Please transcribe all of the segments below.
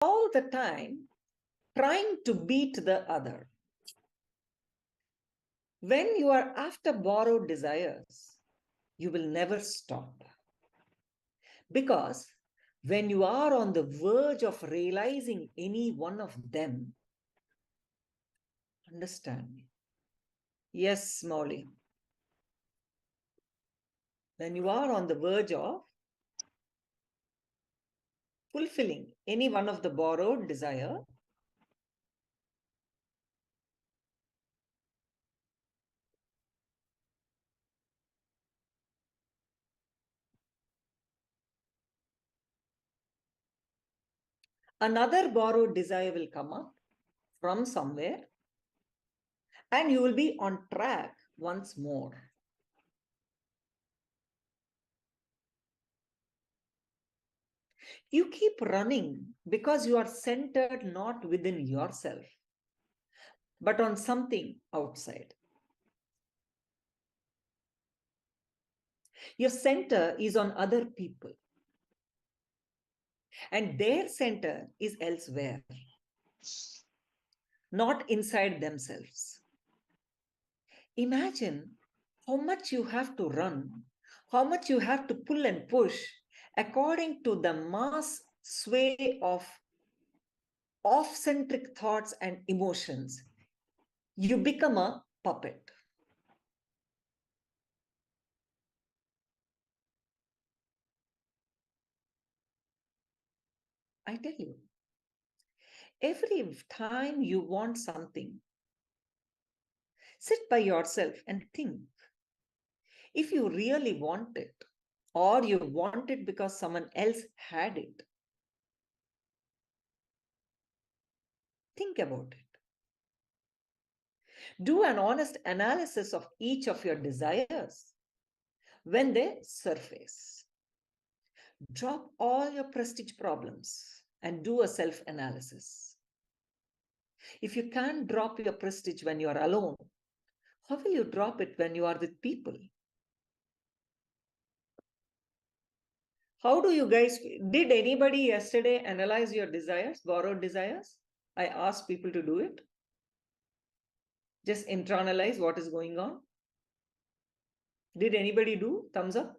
all the time trying to beat the other. When you are after borrowed desires, you will never stop. Because when you are on the verge of realizing any one of them, understand me. Yes, Molly. When you are on the verge of fulfilling any one of the borrowed desire, another borrowed desire will come up from somewhere and you will be on track once more. You keep running because you are centered not within yourself, but on something outside. Your center is on other people, and their center is elsewhere, not inside themselves. Imagine how much you have to run, how much you have to pull and push according to the mass sway of off-centric thoughts and emotions. You become a puppet. I tell you, every time you want something, sit by yourself and think. If you really want it, or you want it because someone else had it, think about it. Do an honest analysis of each of your desires when they surface. Drop all your prestige problems and do a self-analysis. If you can't drop your prestige when you are alone, how will you drop it when you are with people? How do you guys, did anybody yesterday analyze your desires, borrowed desires? I asked people to do it. Just internalize what is going on. Did anybody do? Thumbs up.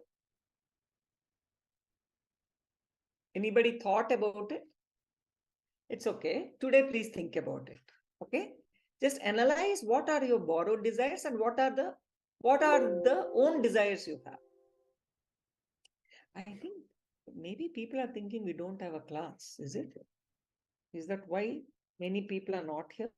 Anybody thought about it? It's okay. Today, please think about it. Okay. Just analyze what are your borrowed desires and what are the own desires you have. I think maybe people are thinking we don't have a class. Is it? Is that why many people are not here?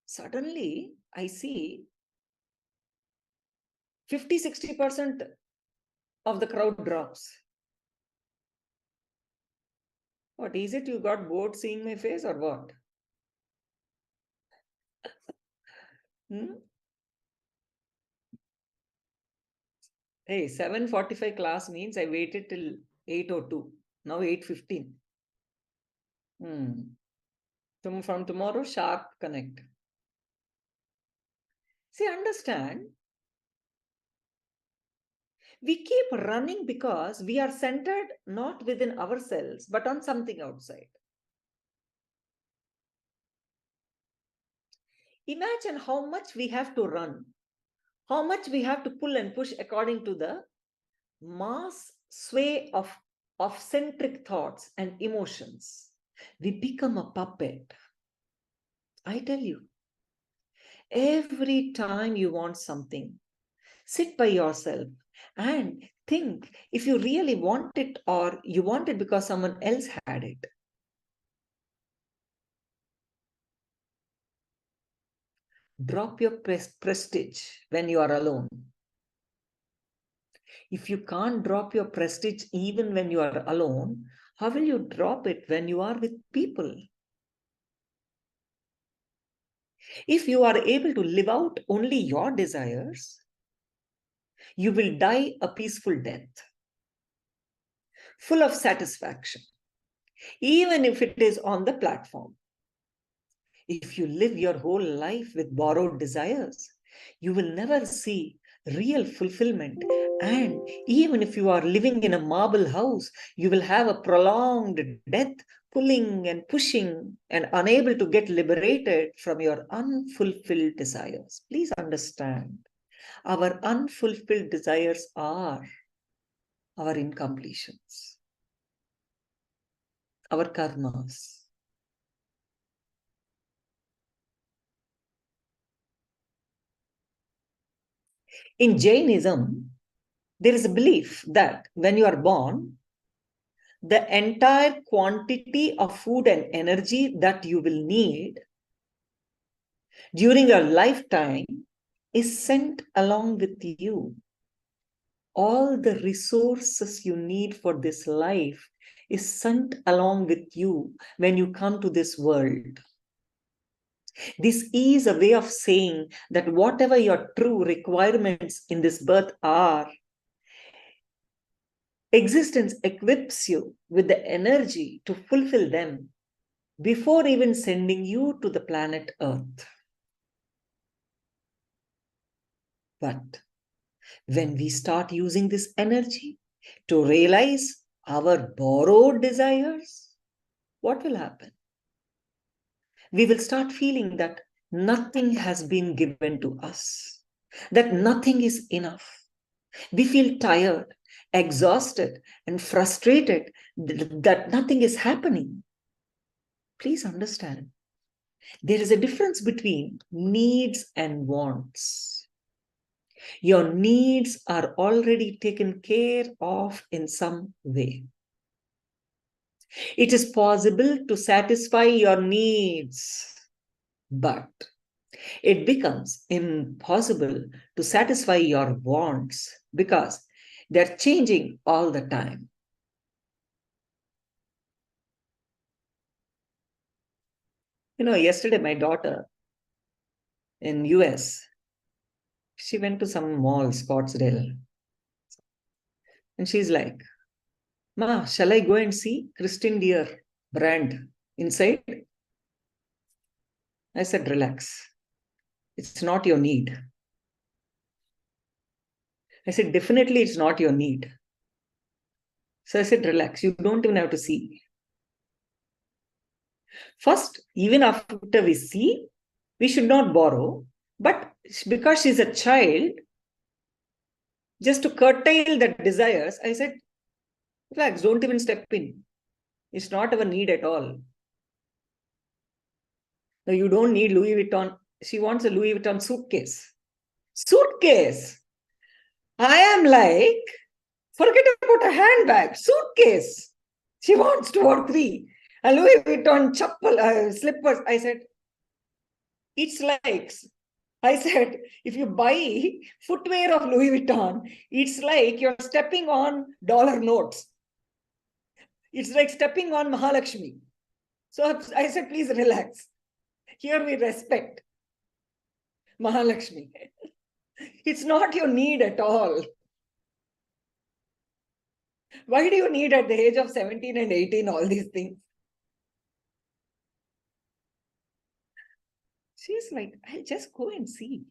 Suddenly, I see 50-60% of the crowd drops. What is it? You got bored seeing my face or what? Hey, 7:45 class means I waited till 8:02. Now 8:15. From tomorrow, sharp connect. See, understand, we keep running because we are centered not within ourselves, but on something outside. Imagine how much we have to run, how much we have to pull and push according to the mass sway of centric thoughts and emotions. We become a puppet. I tell you, every time you want something, sit by yourself and think if you really want it or you want it because someone else had it. Drop your prestige when you are alone. If you can't drop your prestige even when you are alone, how will you drop it when you are with people? If you are able to live out only your desires, you will die a peaceful death, full of satisfaction, even if it is on the platform. If you live your whole life with borrowed desires, you will never see real fulfillment. And even if you are living in a marble house, you will have a prolonged death, pulling and pushing and unable to get liberated from your unfulfilled desires. Please understand, our unfulfilled desires are our incompletions, our karmas. In Jainism, there is a belief that when you are born, the entire quantity of food and energy that you will need during your lifetime is sent along with you. All the resources you need for this life is sent along with you when you come to this world. This is a way of saying that whatever your true requirements in this birth are, existence equips you with the energy to fulfill them before even sending you to the planet Earth. But when we start using this energy to realize our borrowed desires, what will happen? We will start feeling that nothing has been given to us, that nothing is enough. We feel tired, exhausted, and frustrated that nothing is happening. Please understand, there is a difference between needs and wants. Your needs are already taken care of in some way. It is possible to satisfy your needs, but it becomes impossible to satisfy your wants because they're changing all the time. Yesterday my daughter in US, she went to some mall, Scottsdale, and she's like, Ma, shall I go and see Christian Dior brand inside? I said, relax. It's not your need. I said, definitely it's not your need. So I said, relax. You don't even have to see. First, even after we see, we should not borrow. But because she's a child, just to curtail the desires, I said, relax, don't even step in. It's not our need at all. No, you don't need Louis Vuitton. She wants a Louis Vuitton suitcase. Suitcase. I am like, forget about a handbag, suitcase. She wants 2 or 3. A Louis Vuitton slippers. I said, it's like, I said, if you buy footwear of Louis Vuitton, it's like you're stepping on dollar notes. It's like stepping on Mahalakshmi. So I said, please relax. Here we respect Mahalakshmi. It's not your need at all. Why do you need at the age of 17 and 18 all these things? She's like, I'll just go and see.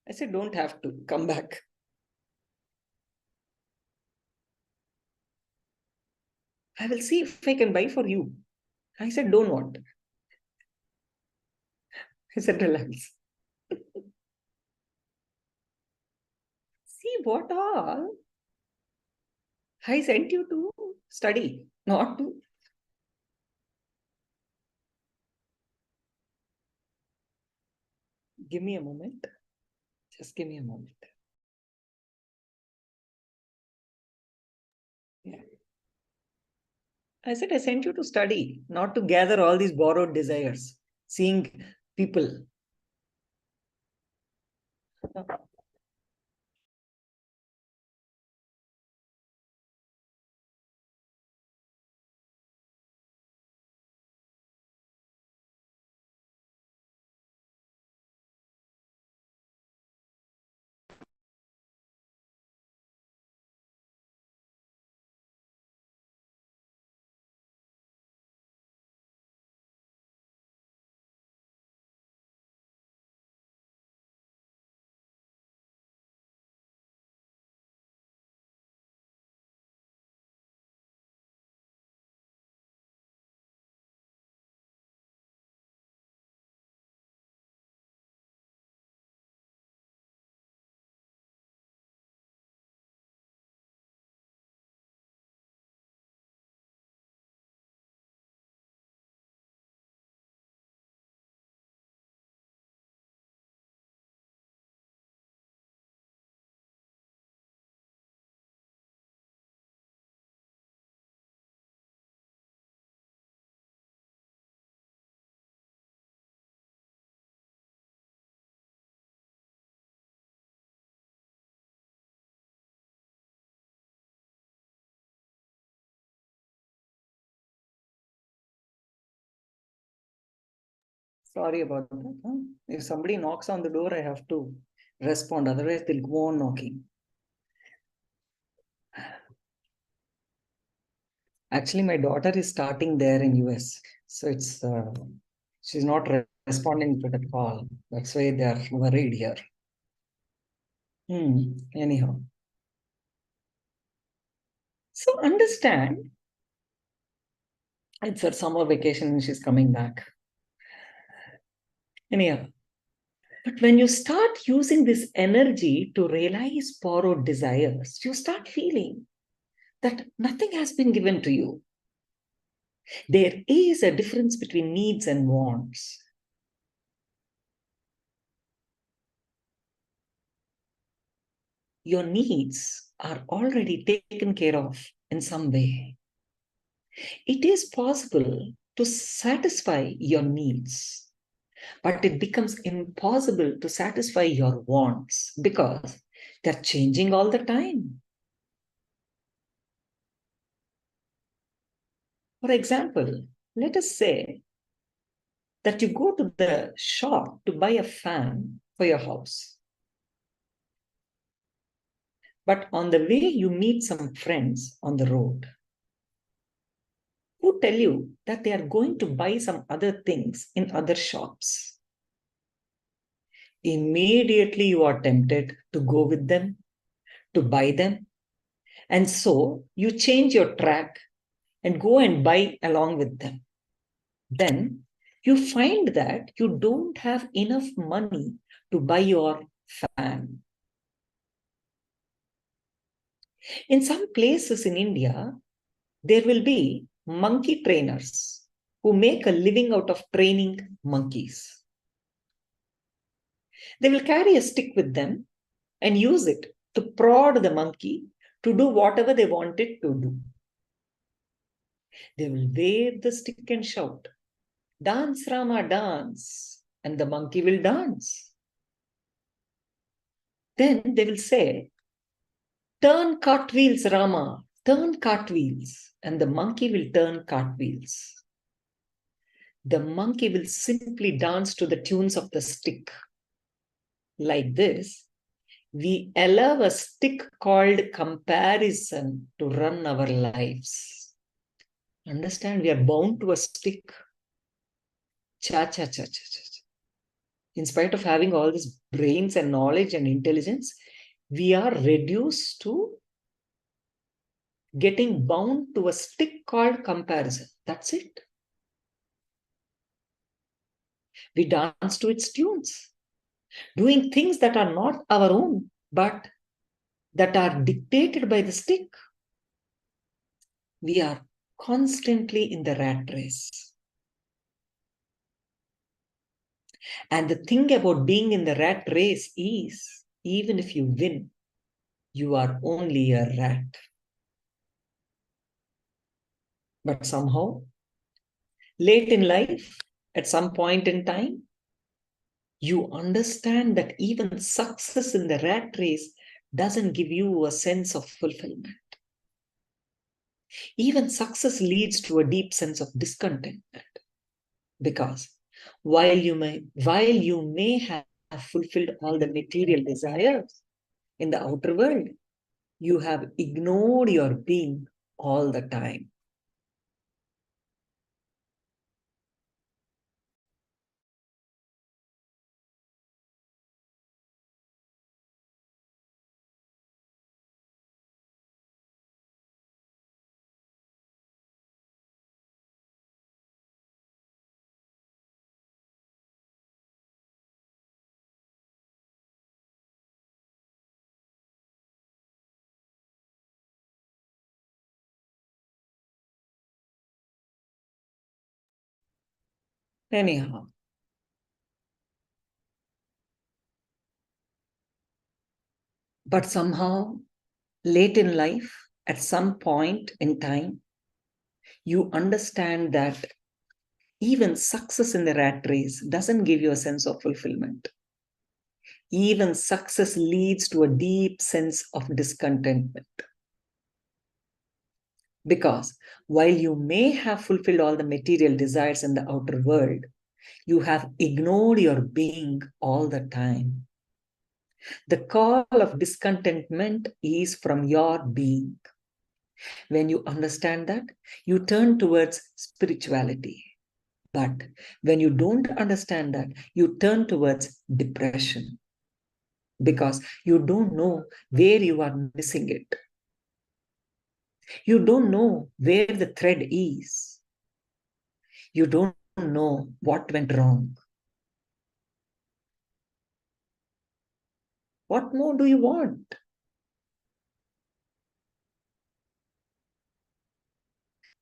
I said, don't have to. Come back. I will see if I can buy for you. I said, don't want. I said, relax. See what all I sent you to study, not to. Give me a moment. Just give me a moment. Yeah. I said, I sent you to study, not to gather all these borrowed desires, seeing people. Sorry about that. Huh? If somebody knocks on the door, I have to respond. Otherwise, they'll go on knocking. Actually, my daughter is starting there in US. So it's she's not responding to the call. That's why they are worried here. Anyhow. So understand, it's her summer vacation and she's coming back. Anyhow. But when you start using this energy to realize borrowed desires, you start feeling that nothing has been given to you. There is a difference between needs and wants. Your needs are already taken care of in some way. It is possible to satisfy your needs, but it becomes impossible to satisfy your wants because they're changing all the time. For example, let us say that you go to the shop to buy a fan for your house. But on the way, you meet some friends on the road who tell you that they are going to buy some other things in other shops. Immediately, you are tempted to go with them, to buy them. And so you change your track and go and buy along with them. Then you find that you don't have enough money to buy your fan. In some places in India, there will be monkey trainers who make a living out of training monkeys. They will carry a stick with them and use it to prod the monkey to do whatever they want it to do. They will wave the stick and shout, "Dance, Rama, dance," and the monkey will dance. Then they will say, "Turn cartwheels, Rama, turn cartwheels," and the monkey will turn cartwheels. The monkey will simply dance to the tunes of the stick. Like this, we allow a stick called comparison to run our lives. Understand, we are bound to a stick. Cha, cha, cha, cha, cha. In spite of having all this brains and knowledge and intelligence, we are reduced to getting bound to a stick called comparison. That's it. We dance to its tunes, doing things that are not our own, but that are dictated by the stick. We are constantly in the rat race. And the thing about being in the rat race is, even if you win, you are only a rat. But somehow, late in life, at some point in time, you understand that even success in the rat race doesn't give you a sense of fulfillment. Even success leads to a deep sense of discontentment. Because while you may have fulfilled all the material desires in the outer world, you have ignored your being all the time. Anyhow, but somehow, late in life, at some point in time, you understand that even success in the rat race doesn't give you a sense of fulfillment. Even success leads to a deep sense of discontentment. Because while you may have fulfilled all the material desires in the outer world, You have ignored your being all the time. The call of discontentment is from your being. When you understand that, you turn towards spirituality. But when you don't understand that, you turn towards depression because you don't know where you are missing it. You don't know where the thread is. You don't know what went wrong. What more do you want?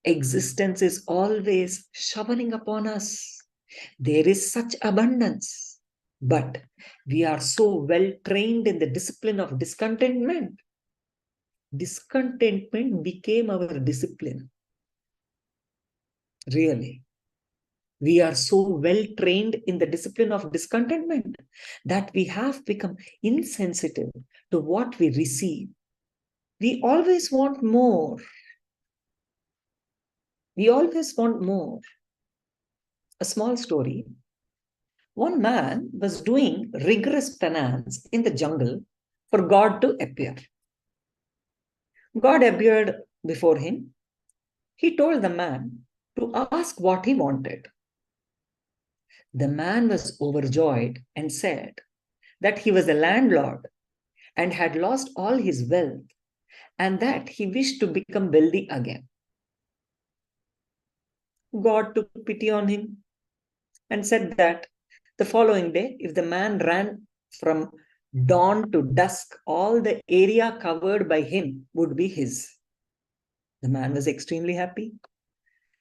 Existence is always shoveling upon us. There is such abundance. But we are so well trained in the discipline of discontentment. Discontentment became our discipline. Really. We are so well trained in the discipline of discontentment that we have become insensitive to what we receive. We always want more. We always want more. A small story. One man was doing rigorous penance in the jungle for God to appear. God appeared before him. He told the man to ask what he wanted. The man was overjoyed and said that he was a landlord and had lost all his wealth and that he wished to become wealthy again. God took pity on him and said that the following day, if the man ran from dawn to dusk, all the area covered by him would be his. The man was extremely happy.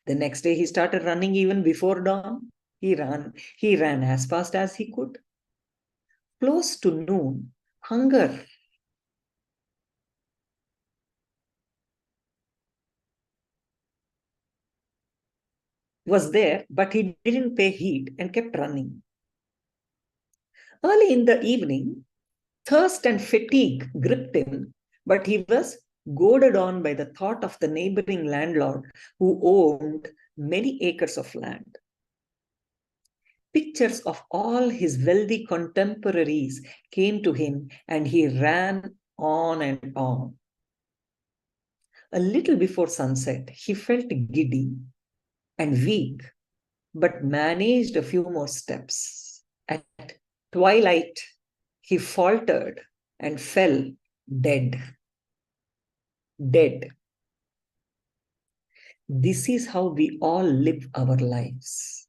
The next day he started running even before dawn. He ran as fast as he could. Close to noon, hunger was there, but he didn't pay heed and kept running. Early in the evening, thirst and fatigue gripped him, but he was goaded on by the thought of the neighboring landlord who owned many acres of land. Pictures of all his wealthy contemporaries came to him, and he ran on and on. A little before sunset, he felt giddy and weak, but managed a few more steps. At twilight, he faltered and fell dead. Dead. This is how we all live our lives.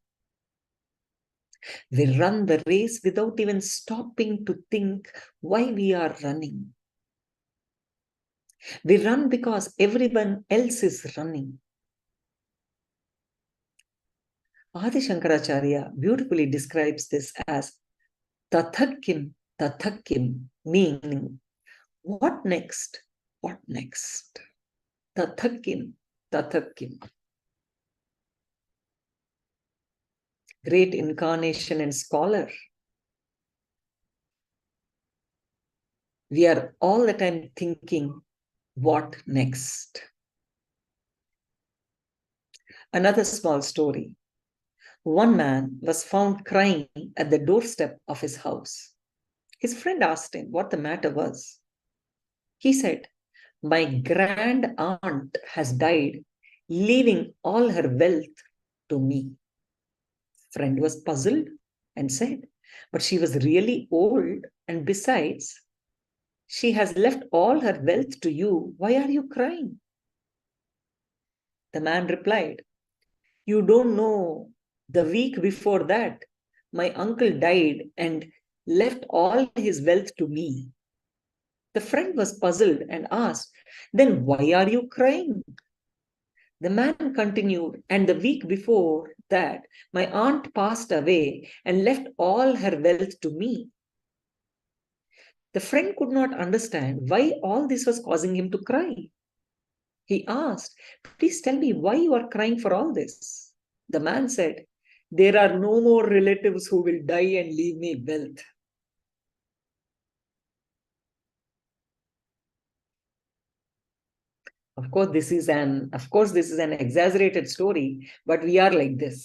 We run the race without even stopping to think why we are running. We run because everyone else is running. Adi Shankaracharya beautifully describes this as tathakim, tathakim, meaning what next? What next? Tathakim, tathakim. Great incarnation and scholar. We are all the time thinking, what next? Another small story. One man was found crying at the doorstep of his house. His friend asked him what the matter was. He said, "My grand aunt has died, leaving all her wealth to me." Friend was puzzled and said, "But she was really old, and besides, she has left all her wealth to you. Why are you crying?" The man replied, "You don't know. The week before that, my uncle died and left all his wealth to me." The friend was puzzled and asked, "Then why are you crying?" The man continued, "And the week before that, my aunt passed away and left all her wealth to me." The friend could not understand why all this was causing him to cry. He asked, "Please tell me why you are crying for all this." The man said, "There are no more relatives who will die and leave me wealth." Of course, this is an exaggerated story, but we are like this.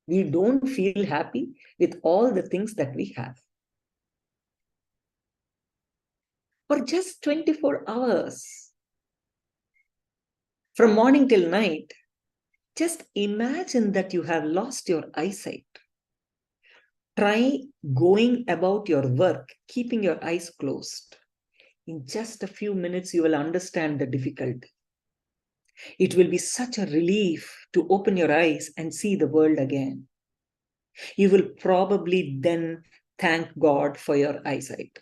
We don't feel happy with all the things that we have. For just 24 hours, from morning till night, just imagine that you have lost your eyesight. Try going about your work, keeping your eyes closed. In just a few minutes, you will understand the difficulty. It will be such a relief to open your eyes and see the world again. You will probably then thank God for your eyesight.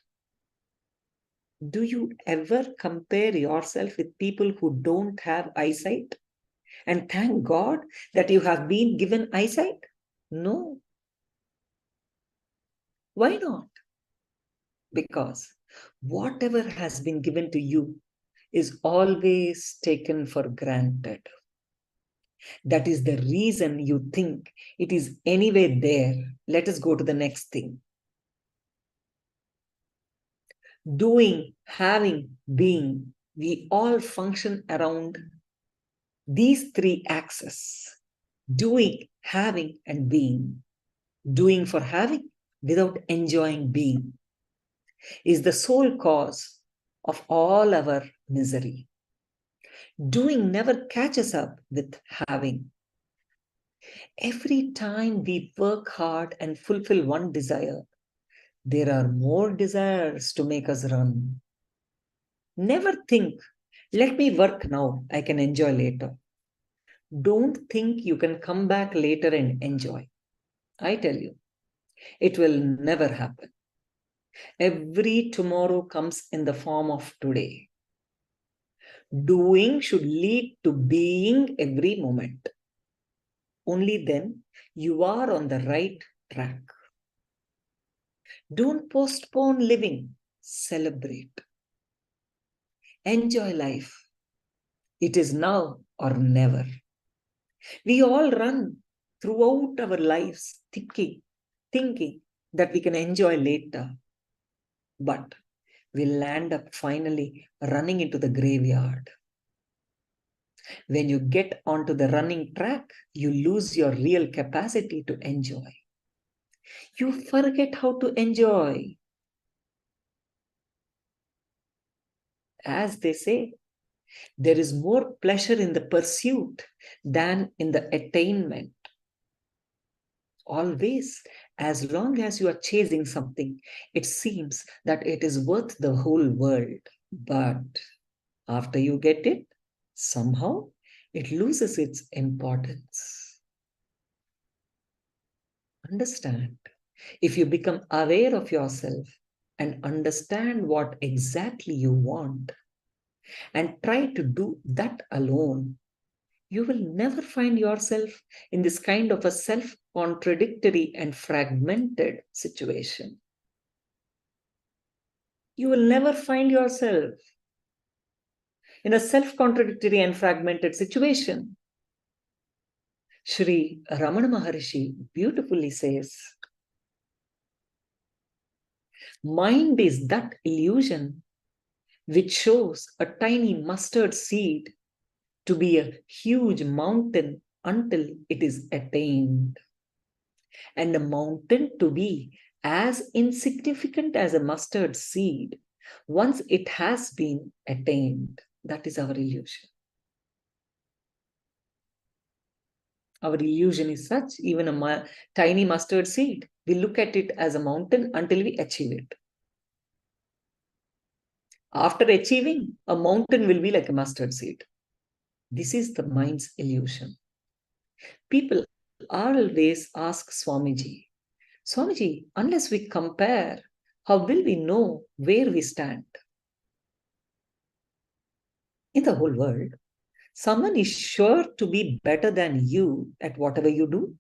Do you ever compare yourself with people who don't have eyesight and thank God that you have been given eyesight? No. Why not? Because whatever has been given to you is always taken for granted. That is the reason you think it is anyway there. Let us go to the next thing. Doing, having, being, we all function around these three axes: doing, having, and being. Doing for having without enjoying being is the sole cause of all our misery. Doing never catches up with having. Every time we work hard and fulfill one desire, there are more desires to make us run. Never think, let me work now, I can enjoy later. Don't think you can come back later and enjoy. I tell you, it will never happen. Every tomorrow comes in the form of today. Doing should lead to being every moment. Only then you are on the right track. Don't postpone living, celebrate. Enjoy life. It is now or never. We all run throughout our lives thinking that we can enjoy later. But we'll land up finally running into the graveyard. When you get onto the running track, you lose your real capacity to enjoy. You forget how to enjoy. As they say, there is more pleasure in the pursuit than in the attainment. Always, as long as you are chasing something, it seems that it is worth the whole world. But after you get it, somehow it loses its importance. Understand. If you become aware of yourself and understand what exactly you want and try to do that alone, you will never find yourself in this kind of a self-contradictory and fragmented situation. You will never find yourself in a self-contradictory and fragmented situation. Sri Ramana Maharishi beautifully says, mind is that illusion which shows a tiny mustard seed to be a huge mountain until it is attained, and a mountain to be as insignificant as a mustard seed once it has been attained. That is our illusion. Our illusion is such, even a tiny mustard seed, we look at it as a mountain until we achieve it. After achieving, a mountain will be like a mustard seed. This is the mind's illusion. People always ask Swamiji, Swamiji, unless we compare, how will we know where we stand? In the whole world, someone is sure to be better than you at whatever you do.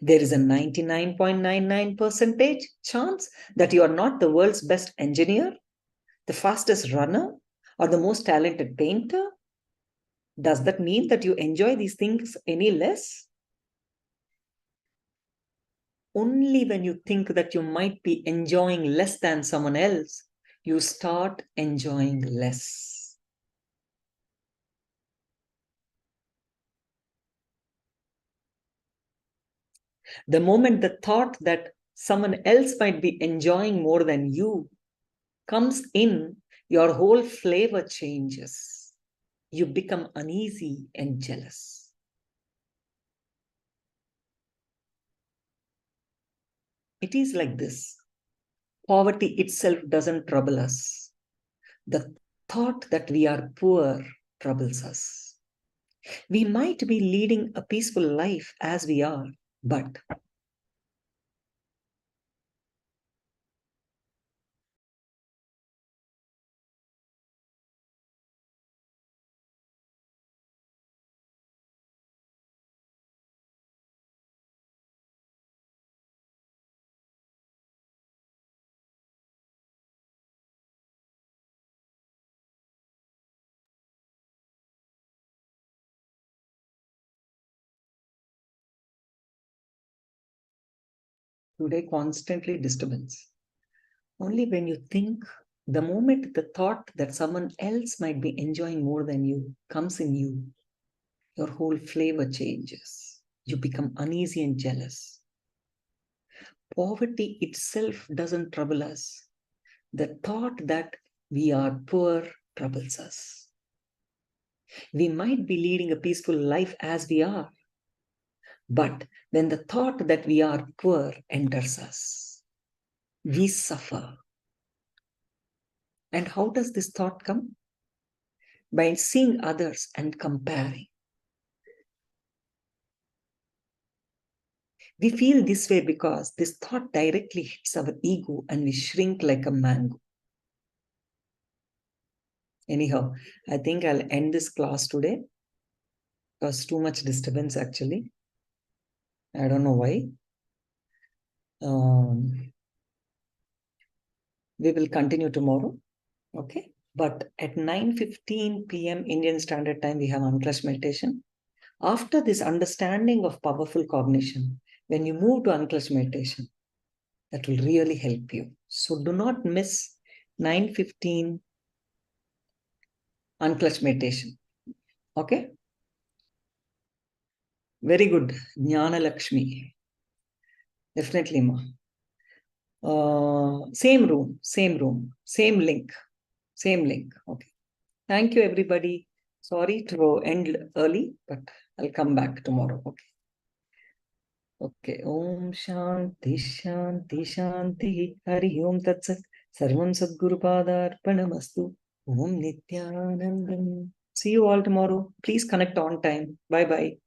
There is a 99.99% chance that you are not the world's best engineer, the fastest runner, or the most talented painter. Does that mean that you enjoy these things any less? Only when you think that you might be enjoying less than someone else, you start enjoying less. The moment the thought that someone else might be enjoying more than you comes in, your whole flavor changes. You become uneasy and jealous. It is like this. Poverty itself doesn't trouble us. The thought that we are poor troubles us. We might be leading a peaceful life as we are, but today constantly disturbance. Only when you think, the moment the thought that someone else might be enjoying more than you comes in you, your whole flavor changes. You become uneasy and jealous. Poverty itself doesn't trouble us. The thought that we are poor troubles us. We might be leading a peaceful life as we are, but when the thought that we are poor enters us, we suffer. And how does this thought come? By seeing others and comparing. We feel this way because this thought directly hits our ego and we shrink like a mango. Anyhow, I think I'll end this class today because too much disturbance actually. I don't know why. We will continue tomorrow. Okay. But at 9:15 p.m. Indian Standard Time, we have unclutch meditation. After this understanding of powerful cognition, when you move to unclutch meditation, that will really help you. So do not miss 9:15 unclutch meditation. Okay? Very good. Jnana Lakshmi. Definitely, ma. Same room, same link. Okay. Thank you, everybody. Sorry to end early, but I'll come back tomorrow. Okay. Okay. Om Shanti Shanti Shanti Hari Om Tat Sat Sarvam Sadguru Padarpanamastu Om Nityanandam. See you all tomorrow. Please connect on time. Bye bye.